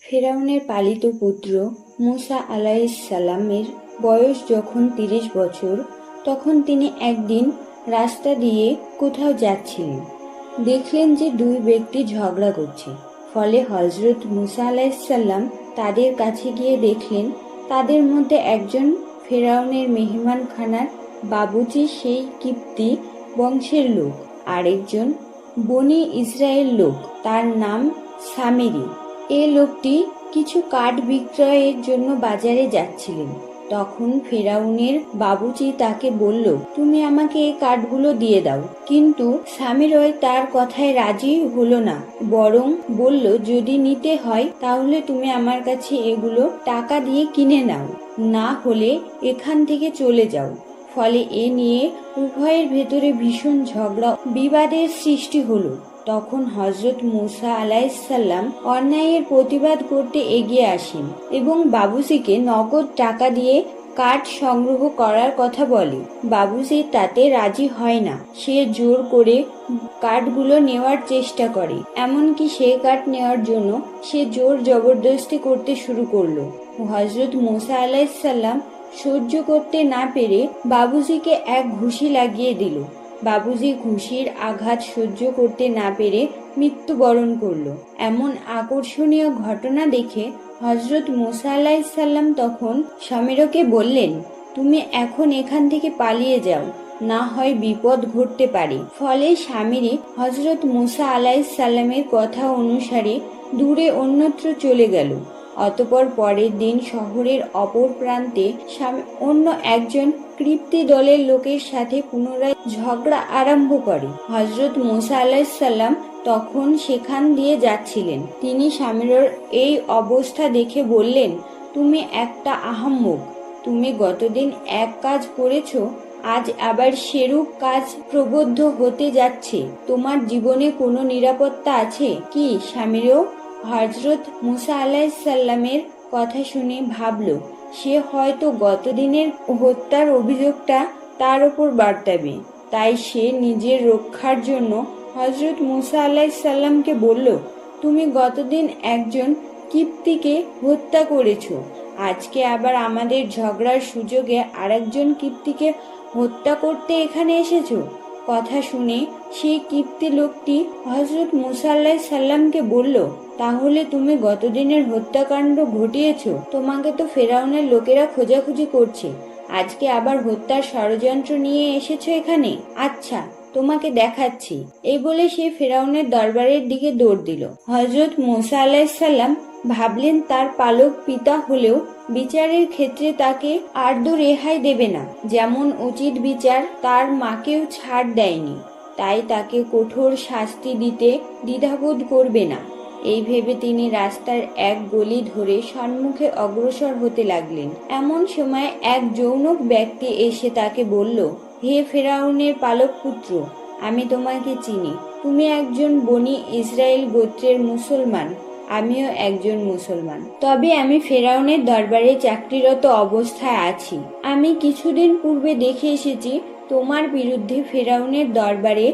ফেরাউনের পালিত পুত্র মুসা আলাইহিসসালামের বয়স যখন ৩০ বছর, তখন তিনি একদিন রাস্তা দিয়ে কোথাও যাচ্ছিলেন। দেখলেন যে দুই ব্যক্তি ঝগড়া করছে। ফলে হযরত মুসা আলাইহিসসালাম তাদের কাছে গিয়ে দেখলেন তাদের মধ্যে একজন ফেরাউনের মেহমানখানার বাবুর্চি, সেই কিপ্তি বংশের লোক, আরেকজন বনি ইসরায়েল লোক, তার নাম সামিরী। এ লোকটি কিছু কাঠ বিক্রয়ের জন্য বাজারে যাচ্ছিলেন। তখন ফেরাউনের বাবুর্চি তাকে বলল, তুমি আমাকে এই কাঠগুলো দিয়ে দাও। কিন্তু সামিরী তার কথায় রাজি হলো না, বরং বলল, যদি নিতে হয় তাহলে তুমি আমার কাছে এগুলো টাকা দিয়ে কিনে নাও, না হলে এখান থেকে চলে যাও। ফলে এ নিয়ে উভয়ের ভেতরে ভীষণ ঝগড়া বিবাদের সৃষ্টি হলো। তখন হযরত মুসা আলাইহিসসালাম অন্যায়ের প্রতিবাদ করতে এগিয়ে আসেন এবং বাবুর্চিকে নগদ টাকা দিয়ে কাঠ সংগ্রহ করার কথা বলে। বাবুর্চি তাতে রাজি হয় না। সে জোর করে কাঠগুলো নেওয়ার চেষ্টা করে, এমনকি সে কাঠ নেওয়ার জন্য সে জোর জবরদস্তি করতে শুরু করলো। হযরত মুসা আলাইহিসসালাম সহ্য করতে না পেরে বাবুর্চিকে এক ঘুষি লাগিয়ে দিল। বাবুর্চি ঘুষির আঘাত সহ্য করতে না পেরে মৃত্যুবরণ করল। এমন আকর্ষণীয় ঘটনা দেখে হযরত মুসা আলাইহিসসালাম তখন সামিরীকে বললেন, তুমি এখন এখান থেকে পালিয়ে যাও, না হয় বিপদ ঘটতে পারে। ফলে সামিরী হযরত মুসা আলাইহিসসালামের কথা অনুসারে দূরে অন্যত্র চলে গেল। অতঃপর পরের দিন শহরের অপর প্রান্তে অন্য একজন কৃপ্তি দলের লোকের সাথে পুনরায় ঝগড়া আরম্ভ করে। হযরত মুসা আলাইহিসসালাম তখন সেখান দিয়ে যাচ্ছিলেন। তিনি সামিরীর এই অবস্থা দেখে বললেন, তুমি একটা আহাম্মক। তুমি গতদিন এক কাজ করেছ, আজ আবার সেরূপ কাজ প্রবদ্ধ হতে যাচ্ছে। তোমার জীবনে কোনো নিরাপত্তা আছে কি? সামিরীও হযরত মুসা আলাইহিসসালামের কথা শুনে ভাবল, সে হয়তো গতদিনের হত্যার অভিযোগটা তার উপর বর্তাবে। তাই সে নিজের রক্ষার জন্য হযরত মুসা আলাইহিসসালামকে বলল, তুমি গতদিন একজন কিপ্তিকে হত্যা করেছ, আজকে আবার আমাদের ঝগড়ার সুযোগে আরেকজন কিপ্তিকে হত্যা করতে এখানে এসেছো। কথা শুনে সেই কিপ্তি লোকটি হযরত মুসা আলাইহিসসালামকে বলল, তাহলে তুমি গতদিনের হত্যাকাণ্ড ঘটিয়েছ। তোমাকে তো ফেরাউনের লোকেরা খোঁজাখুঁজি করছে, আজকে আবার হত্যার ষড়যন্ত্র নিয়ে এসেছো এখানে। আচ্ছা, তোমাকে দেখাচ্ছি। এই বলে সে ফেরাউনের দরবারের দিকে দৌড় দিল। হযরত মুসা আলাইহিসসালাম ভাবলেন তার পালক পিতা হলেও বিচারের ক্ষেত্রে তাকে আর্দ্য রেহাই দেবে না। যেমন উচিত বিচার তার মাকেও ছাড় দেয়নি, তাই তাকে কঠোর শাস্তি দিতে দ্বিধাবোধ করবে না। এই ভেবে তিনি রাস্তার এক গলি ধরে সম্মুখে অগ্রসর হতে লাগলেন। এমন সময় এক যৌনক ব্যক্তি এসে তাকে বলল, হে ফেরাউনের পালক পুত্র, আমি তোমাকে চিনি। তুমি একজন বনি ইসরায়েল গোত্রের মুসলমান, আমিও একজন মুসলমান। তবে আমি ফেরাউনের দরবারে চাকরিরত অবস্থায় আছি। আমি কিছুদিন পূর্বে দেখে এসেছি তোমার বিরুদ্ধে ফেরাউনের দরবারে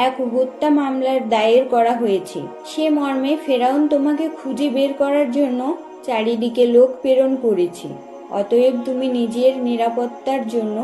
এক হত্যা মামলার দায়ের করা হয়েছে। সে মর্মে ফেরাউন তোমাকে খুঁজে বের করার জন্য চারিদিকে লোক প্রেরণ করেছে। অতএব তুমি নিজের নিরাপত্তার জন্য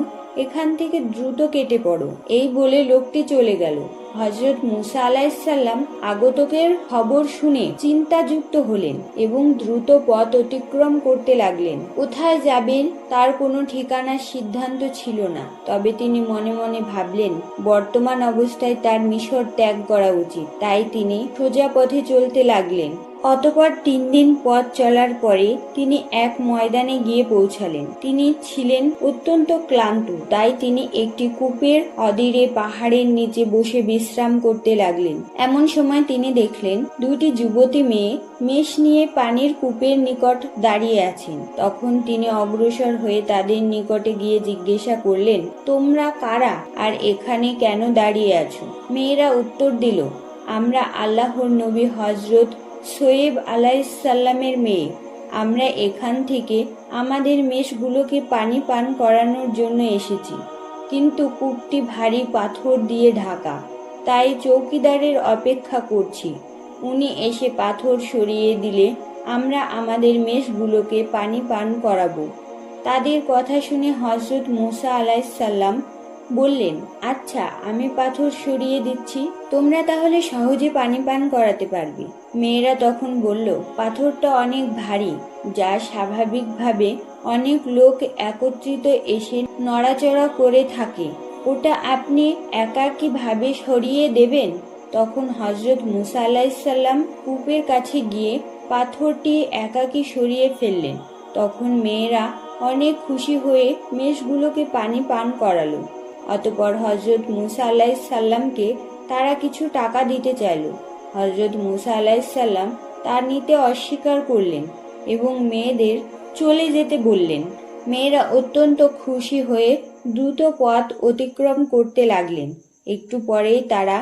এখান থেকে দ্রুত কেটে পড়ো। এই বলে লোকটি চলে গেল। হযরত মুসা আলাইহিসসালাম আগতকের খবর শুনে চিন্তাযুক্ত হলেন এবং দ্রুত পথ অতিক্রম করতে লাগলেন। কোথায় যাবেন তার কোনো ঠিকানার সিদ্ধান্ত ছিল না। তবে তিনি মনে মনে ভাবলেন, বর্তমান অবস্থায় তার মিশর ত্যাগ করা উচিত। তাই তিনি সোজা পথে চলতে লাগলেন। অতঃপর 3 দিন পথ চলার পরে তিনি এক ময়দানে গিয়ে পৌঁছালেন। তিনি ছিলেন অত্যন্ত ক্লান্ত, তাই তিনি একটি কূপের অদিরে পাহাড়ের নিচে বসে বিশ্রাম করতে লাগলেন। এমন সময় তিনি দেখলেন দুটি যুবতী মেয়ে মেষ নিয়ে পানির কূপের নিকট দাঁড়িয়ে আছেন। তখন তিনি অগ্রসর হয়ে তাদের নিকটে গিয়ে জিজ্ঞাসা করলেন, তোমরা কারা আর এখানে কেন দাঁড়িয়ে আছো? মেয়েরা উত্তর দিল, আমরা আল্লাহর নবী হযরত শোয়েব আলাইহিসসালামের মেয়ে। আমরা এখান থেকে আমাদের মেষগুলোকে পানি পান করানোর জন্য এসেছি, কিন্তু কূপটি ভারী পাথর দিয়ে ঢাকা, তাই চৌকিদারের অপেক্ষা করছি। উনি এসে পাথর সরিয়ে দিলে আমরা আমাদের মেষগুলোকে পানি পান করাবো। তাদের কথা শুনে হযরত মূসা আলাইহিসসালাম বললেন, আচ্ছা, আমি পাথর সরিয়ে দিচ্ছি, তোমরা তাহলে সহজে পানি পান করাতে পারবে। মেয়েরা তখন বলল, পাথরটা অনেক ভারী, যা স্বাভাবিকভাবে অনেক লোক একত্রিত এসে নড়াচড়া করে থাকে, ওটা আপনি একাকীভাবে সরিয়ে দেবেন? তখন হযরত মূসা আলাইহিসসালাম কূপের কাছে গিয়ে পাথরটি একাকী সরিয়ে ফেললেন। তখন মেয়েরা অনেক খুশি হয়ে মেষগুলোকে পানি পান করালো। অতঃপর হযরত মূসা আলাইহিসসালামকে তারা কিছু টাকা দিতে চাইল। হযরত মূসা আলাইহিসসালাম তা নিতে অস্বীকার করলেন এবং মেয়েদের চলে যেতে বললেন। মেয়েরা অত্যন্ত খুশি হয়ে দ্রুত পথ অতিক্রম করতে লাগলেন। একটু পরেই তারা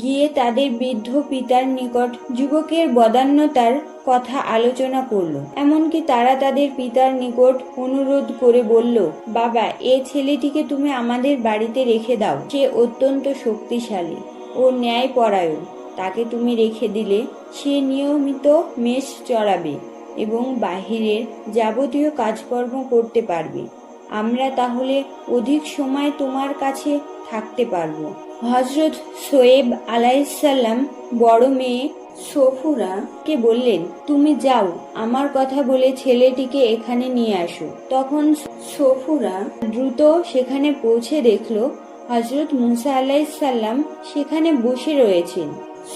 গিয়ে তাদের বৃদ্ধ পিতার নিকট যুবকের বদান্যতার কথা আলোচনা করল। এমনকি তারা তাদের পিতার নিকট অনুরোধ করে বলল, বাবা, এ ছেলেটিকে তুমি আমাদের বাড়িতে রেখে দাও। সে অত্যন্ত শক্তিশালী ও ন্যায়পরায়ণ। তাকে তুমি রেখে দিলে সে নিয়মিত মেষ চড়াবে এবং বাহিরের যাবতীয় কাজকর্ম করতে পারবে। আমরা তাহলে অধিক সময় তোমার কাছে থাকতে পারবো। হযরত শোয়েব আলাইহিসসালাম বড় মেয়ে সফুরাকে বললেন, তুমি যাও, আমার কথা বলে ছেলেটিকে এখানে নিয়ে আসো। তখন সফুরা দ্রুত সেখানে পৌঁছে দেখলো হযরত মূসা আলাইহিসসালাম সেখানে বসে রয়েছেন।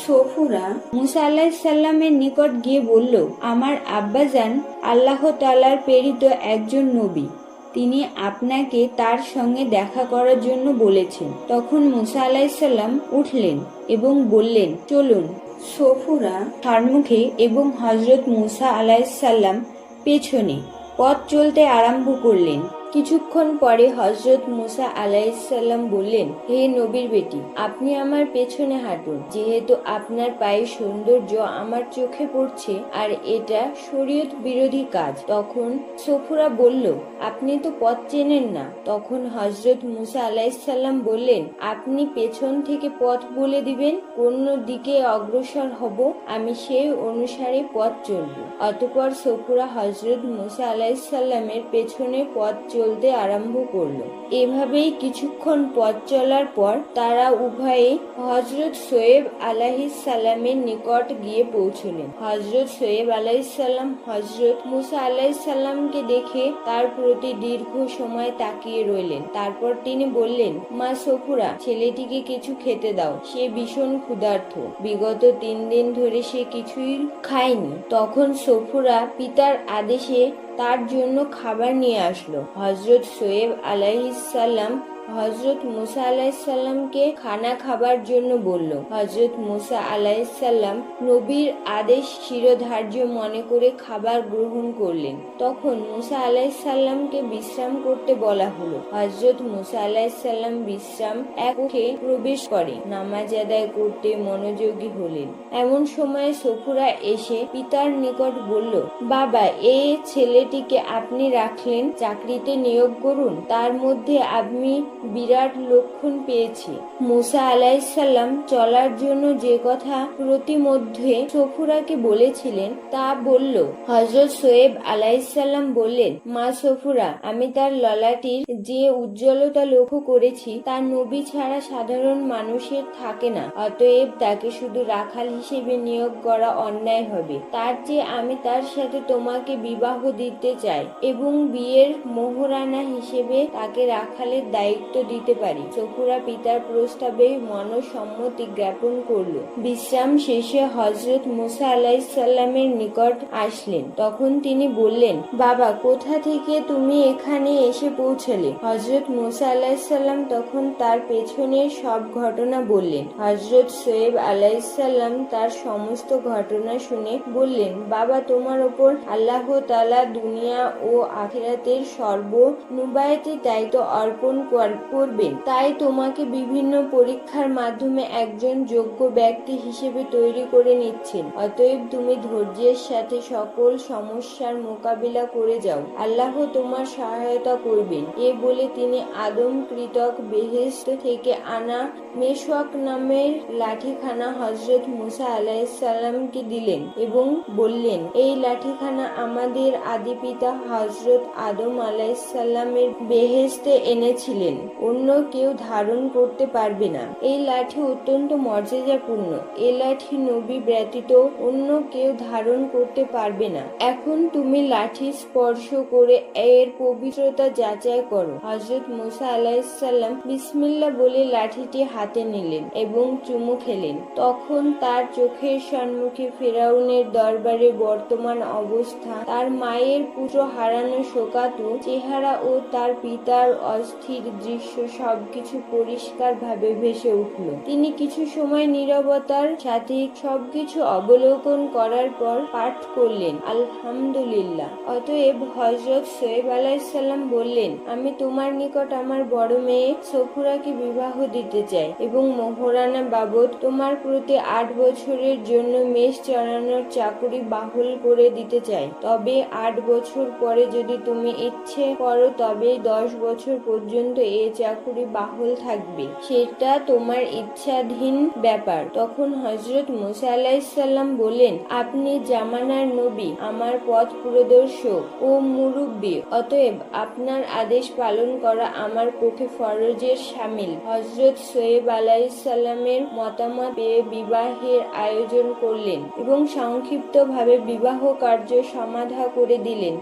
সফুরা মূসা আলাইহিসসালামের নিকট গিয়ে বলল, আমার আব্বাজান আল্লাহ তাআলার প্রেরিত একজন নবী, তিনি আপনাকে তার সঙ্গে দেখা করার জন্য বলেছেন। তখন মূসা আলাইহিসসালাম উঠলেন এবং বললেন, চলুন। সফুরা সম্মুখে এবং হযরত মূসা আলাইহিসসালাম পেছনে পথ চলতে আরম্ভ করলেন। কিছুক্ষণ পরে হযরত মূসা আলাইহিসসালাম বললেন, হে নবীর বেটি, আপনি আমার পেছনে হাঁটুন, যেহেতু আপনার পায়ের সৌন্দর্য আমার চোখে পড়ছে আর এটা শরীয়ত বিরোধী কাজ। তখন সফুরা বলল, আপনি তো পথ চেনেন না। তখন হযরত মূসা আলাইহিসসালাম বললেন, আপনি পেছন থেকে পথ বলে দিবেন, কোন দিকে অগ্রসর হব, আমি সেই অনুসারে পথ চলব। অতঃপর সফুরা হযরত মূসা আলাইহিসসালামের পেছনে পথ চলতে আরম্ভ করলো। এভাবেই কিছুক্ষণ পথ চলার পর তারা উভয়ে হযরত শোয়েব আলাইহিসসালামের নিকট গিয়ে পৌঁছলেন। হযরত শোয়েব আলাইহিসসালাম হযরত মূসা আলাইহিসসালামকে দেখে তার প্রতি দীর্ঘ সময় তাকিয়ে রইলেন। তারপর তিনি বললেন, মা সফুরা, ছেলেটিকে কিছু খেতে দাও, সে ভীষণ ক্ষুধার্ত, বিগত 3 দিন ধরে সে কিছুই খায়নি। তখন সফুরা পিতার আদেশে তার জন্য খাবার নিয়ে আসলো। হযরত শোয়েব আলাইহিসসালাম হযরত মূসা আলাইহিসসালামকে খানা খাবার জন্য বলল। হযরত মূসা আলাইহিসসালাম নবীর আদেশ শিরোধার্য মনে করে খাবার গ্রহণ করলেন। তখন মূসা আলাইহিসসালামকে বিশ্রাম করতে বলা হলো। হযরত মূসা আলাইহিসসালাম বিশ্রাম কক্ষে প্রবেশ করে নামাজ আদায় করতে মনোযোগী হলেন। এমন সময় সফুরা এসে পিতার নিকট বলল, বাবা, এই ছেলেটিকে আপনি রাখলেন, চাকরিতে নিয়োগ করুন, তার মধ্যে আমি বিরাট লক্ষণ পেয়েছি। মূসা আলাইহিসসালাম চলার জন্য যে কথা প্রতিমধ্যে সফুরাকে বলেছিলেন তা বলল। হযরত শোয়েব আলাইহিসসালাম বললেন, মা সফুরা, আমি তার ললাটির যে উজ্জ্বলতা লক্ষ্য করেছি তা নবী ছাড়া সাধারণ মানুষের থাকে না, অতএব তাকে শুধু রাখাল হিসেবে নিয়োগ করা অন্যায় হবে। তার চেয়ে আমি তার সাথে তোমাকে বিবাহ দিতে চাই এবং বিয়ের মোহরানা হিসেবে তাকে রাখালের দায়িত্ব দিতে পারি। সফুরা পিতার প্রস্তাবে মনসম্মতি জ্ঞাপন করল। বিশ্রাম শেষে হযরত মূসা আলাইহিসসালামের নিকট আসলেন। তখন তিনি বললেন, বাবা, কোথা থেকে তুমি এখানে এসে পৌঁছলে? হযরত মূসা আলাইহিসসালাম তখন তার পেছনের সব ঘটনা বললেন। হযরত শোয়েব আলাইহিসসালাম তার সমস্ত ঘটনা শুনে বললেন, বাবা, তোমার ওপর আল্লাহ তাআলা দুনিয়া ও আখিরাতের সর্বনুবায়তি দায়িত্ব অর্পণ করবেন। করবেন। তাই তোমাকে বিভিন্ন পরীক্ষার মাধ্যমে একজন যোগ্য ব্যক্তি হিসেবে তৈরি করে নিচ্ছেন। অতএব তুমি ধৈর্যের সাথে সকল সমস্যার মোকাবিলা করে যাও, আল্লাহ তোমার সহায়তা করবেন। এ বলে তিনি আদম কৃতক বেহেশত থেকে আনা মেশওয়াক নামের লাঠিখানা হযরত মুসা আলাইহিসসালামকে দিলেন এবং বললেন, এই লাঠিখানা আমাদের আদি পিতা হযরত আদম আলাইহিসসালামের বেহেশতে এনেছিলেন, অন্য কেউ ধারণ করতে পারবে না। এই লাঠি অত্যন্ত মর্যাদাপূর্ণ, এই লাঠি নবী ব্যতীত অন্য কেউ ধারণ করতে পারবে না। এখন তুমি লাঠি স্পর্শ করে এর পবিত্রতা যাচাই করো। হযরত মুসা আলাইহিসসালাম বিসমিল্লাহ বলে লাঠিটি হাতে নিলেন এবং চুমু খেলেন। তখন তার চোখের সম্মুখে ফেরাউনের দরবারে বর্তমান অবস্থা, তার মায়ের পুত্র হারানো শোকাতুর চেহারা ও তার পিতার অস্থির দৃশ্য সবকিছু পরিষ্কার ভাবে ভেসে উঠল। তিনি কিছু সময় নীরবতার সাথে সবকিছু অবলোকন করার পর পাঠ করলেন, আলহামদুলিল্লাহ। অতএব হযরত শোয়েব আলাইহিসসালাম বললেন, আমি তোমার নিকট আমার বড় মেয়ে সফুরাকে বিবাহ দিতে চাই এবং মোহরানা বাবদ তোমার প্রতি 8 বছরের জন্য মেষ চড়ানোর চাকুরি বাহুল করে দিতে চাই। তবে 8 বছর পরে যদি তুমি ইচ্ছে করো তবে 10 বছর পর্যন্ত এ চাকুরি বাহুল থাকবে, সেটা তোমার ইচ্ছাধীন ব্যাপার। তখন হযরত মুসা আলাইহিসসালাম বললেন, আপনি জামানার নবী, আমার পথ প্রদর্শক ও মুরব্বী, অতএব আপনার আদেশ পালন করা আমার পক্ষে ফরজের শামিল। হযরত শোয়েব আলাইহিসসালামের মতামত পেয়ে বিবাহের আয়োজন করলেন এবং সংক্ষিপ্তভাবে বিবাহ কার্য সমাধা করে দিলেন।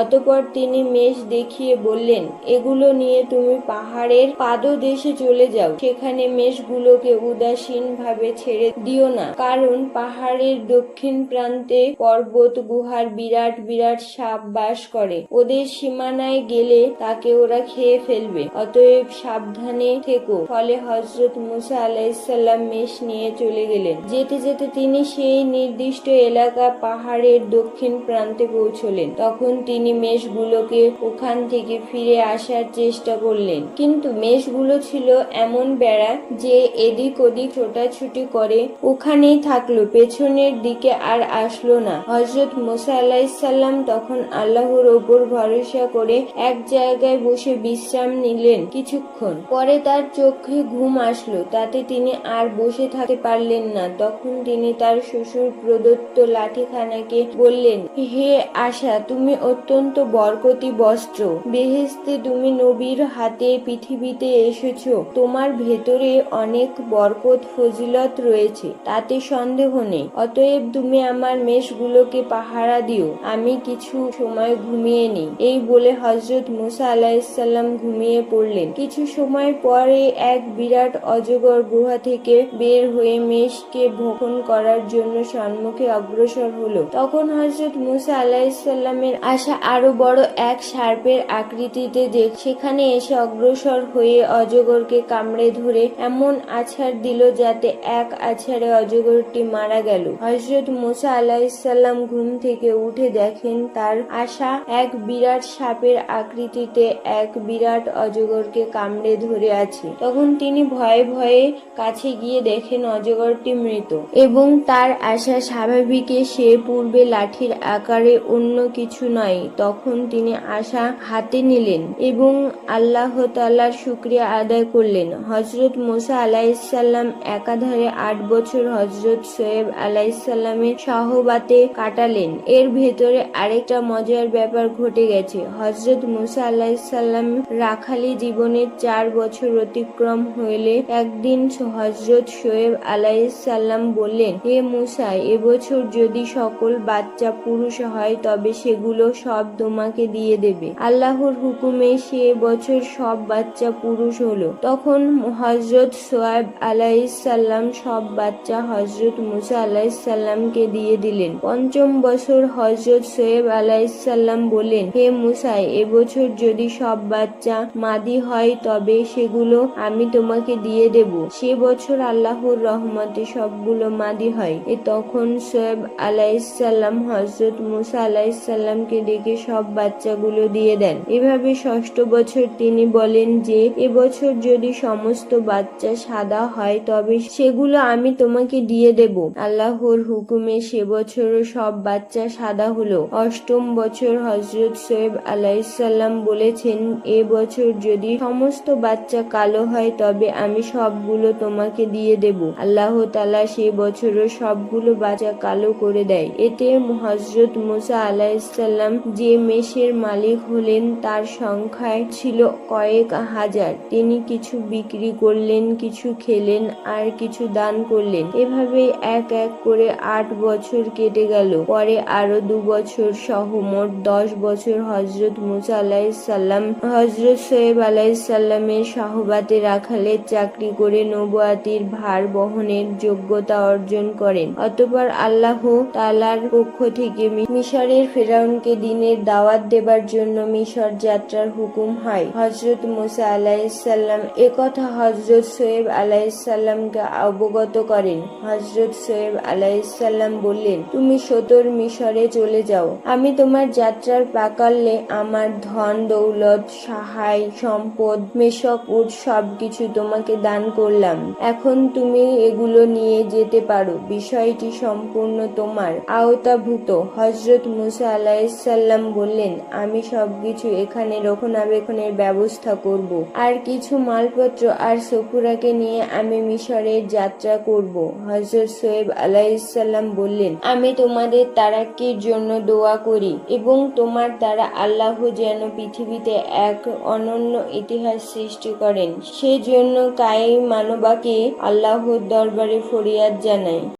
অতঃপর তিনি মেষ দেখিয়ে বললেন, এগুলো নিয়ে তুমি পাহাড়ের পাদদেশে চলে যাও, সেখানে মেষগুলোকে উদাসীন ভাবে ছেড়ে দিও না, কারণ পাহাড়ের দক্ষিণ প্রান্তে পর্বত গুহার বিরাট বিরাট সাপ বাস করে, ওদের সীমানায় গেলে তাকে ওরা খেয়ে ফেলবে, অতএব সাবধানে থেকো। ফলে হযরত মুসা আলাইহিসসালাম মেষ নিয়ে চলে গেলেন। যেতে যেতে তিনি সেই নির্দিষ্ট এলাকা পাহাড়ের দক্ষিণ প্রান্তে পৌঁছলেন। তখন তিনি মেষগুলোকে ওখান থেকে ফিরে আসার চেষ্টা করলেন, কিন্তু মেষগুলো ছিল এমন বেড়া যে এদিক ওদিক ছোটাছুটি করে ওখানেই থাকলো, পেছনের দিকে আর আসলো না। হযরত মুসা আলাইহিসসালাম তখন আল্লাহর ওপর ভরসা করে এক জায়গায় বসে বিশ্রাম নিলেন। কিছুক্ষণ পরে তার চোখে ঘুম আসলো, তাতে তিনি আর বসে থাকতে পারলেন না। তখন তিনি তার শ্বশুর প্রদত্ত লাঠিখানাকে বললেন, হে আশা, তুমি অত্যন্ত বরকতি বস্ত্র, বেহেশতে তুমি নবীর হাতে পৃথিবীতে এসেছো, তোমার ভেতরে অনেক বরকত ফজিলত রয়েছে, তাতে সন্দেহ নেই। অতএব তুমি আমার মেষগুলোকে পাহারা দিও, আমি কিছু সময় ঘুমিয়ে নিই। এই বলে হযরত মুসা আলাইহিসসালাম ঘুমিয়ে পড়লেন। কিছু সময় পরে এক বিরাট অজগর গুহা থেকে বের হয়ে মেষকে ভক্ষণ করার জন্য সম্মুখে অগ্রসর হলো। তখন হযরত মুসা আলাইহিসসালামের আশা আরো বড় এক সার্পের আকৃতিতে সেখানে এসে অগ্রসর হয়ে অজগরকে কামড়ে ধরে এমন আছাড় দিল যাতে এক আছাড়ে অজগরটি মারা গেল। হযরত মুসা আলাইহিসসালাম ঘুম থেকে উঠে দেখেন তার আশা এক বিরাট সাপের আকৃতিতে এক বিরাট অজগরকে কামড়ে ধরে আছে। তখন তিনি ভয়ে ভয়ে কাছে গিয়ে দেখেন অজগরটি মৃত এবং তার আশা স্বাভাবিকে সে পূর্বে লাঠির আকারে অন্য কিছু নয়। তখন তিনি আশা হাতে নিলেন এবং আল্লাহ তাআলার শুকরিয়া আদায় করলেন। হযরত মুসা আলাইহিসসালাম একাধারে 8 বছর হযরত শোয়েব আলাইহিসসালামের সহবাতে কাটালেন। এর ভেতরে আরেকটা মজার ব্যাপার ঘটে গেছে। হযরত মুসা আলাইহিসসালাম রাখালি জীবনের 4 বছর অতিক্রম হইলে একদিন হযরত শোয়েব আলাইহিসসালাম বললেন, হে মুসা, এবছর যদি সকল বাচ্চা পুরুষ হয় তবে সেগুলো সব তোমাকে দিয়ে দেবে। আল্লাহর হুকুমে সে বছর সব বাচ্চা পুরুষ হলো। তখন হযরত শোয়েব আলাইহিসসালাম সব বাচ্চা হযরত মুসা আলাইহিসসালামকে দিয়ে দিলেন। পঞ্চম বছর হযরত শোয়েব আলাইহিসসালাম বললেন, হে মুসা, এবছর যদি সব বাচ্চা মাদি হয় তবে সেগুলো আমি তোমাকে দিয়ে দেব। সে বছর আল্লাহর রহমতে সবগুলো মাদি হয়। তখন শোয়েব আলাইহিসসালাম হযরত মুসা আলাইহিসসালামকে ডেকে সব বাচ্চাগুলো দিয়ে দেন। এভাবে ষষ্ঠ বছর তিনি তিনি বলেন যে এবছর যদি সমস্ত বাচ্চা সাদা হয় তবে সেগুলো আমি তোমাকে দিয়ে দেব। আল্লাহর হুকুমে সে বছরও সব বাচ্চা সাদা হলো। অষ্টম বছর হযরত শোয়েব আলাইহিসসালাম বলেছেন, এ বছর যদি সমস্ত বাচ্চা কালো হয় তবে আমি সবগুলো তোমাকে দিয়ে দেব। আল্লাহ তাআলা সে বছরও সবগুলো বাচ্চা কালো করে দেয়। এতে হযরত মুসা আলাইহিসসালাম যে মেষের মালিক হলেন তার সংখ্যায় ছিল কয়েক হাজার। তিনি কিছু বিক্রি করলেন, কিছু খেলেন আর কিছু দান করলেন। এভাবেই এক এক করে 8 বছর কেটে গেল। পরে আরো 2 বছর সহ মোট 10 বছর হযরত মুসা আলাইহিসসালাম হযরত শোয়েব আলাইহিসসালামের সাহবাতে রাখালের চাকরি করে নবুয়াতির ভার বহনের যোগ্যতা অর্জন করেন। অতঃপর আল্লাহ তাআলার পক্ষ থেকে মিশরের ফেরাউনকে দ্বীনের দাওয়াত দেবার জন্য মিশর যাত্রার হুকুম হয়। হযরত মুসা আলাইহিসসালাম একথা হযরত শোয়েব আলাইহিসসালামকে অবগত করেন। হযরত শোয়েব আলাইহিসসালাম বললেন, তুমি সত্বর মিশরে চলে যাও। আমি তোমার যাত্রার প্রাক্কালে আমার ধন দৌলত, সহায় সম্পদ, মেষক উট সবকিছু তোমাকে দান করলাম। এখন তুমি এগুলো নিয়ে যেতে পারো। বিষয়টি সম্পূর্ণ তোমার আওতাভুক্ত। হযরত মুসা আলাইহিসসালাম বললেন, আমি সবকিছু এখানে রক্ষণাবেক্ষণের ব্যবস্থা করব। আর কিছু মালপত্র আর সফুরাকে নিয়ে আমি মিশরের যাত্রা করব। হযরত শোয়েব আলাইহিসসালাম বললেন, আমি তোমাদের তারাক্কির জন্য দোয়া করি এবং তোমার দ্বারা আল্লাহ যেন পৃথিবীতে এক অনন্য ইতিহাস সৃষ্টি করেন সেজন্য কায়েম মানবাকে আল্লাহর দরবারে ফরিয়াদ জানাই।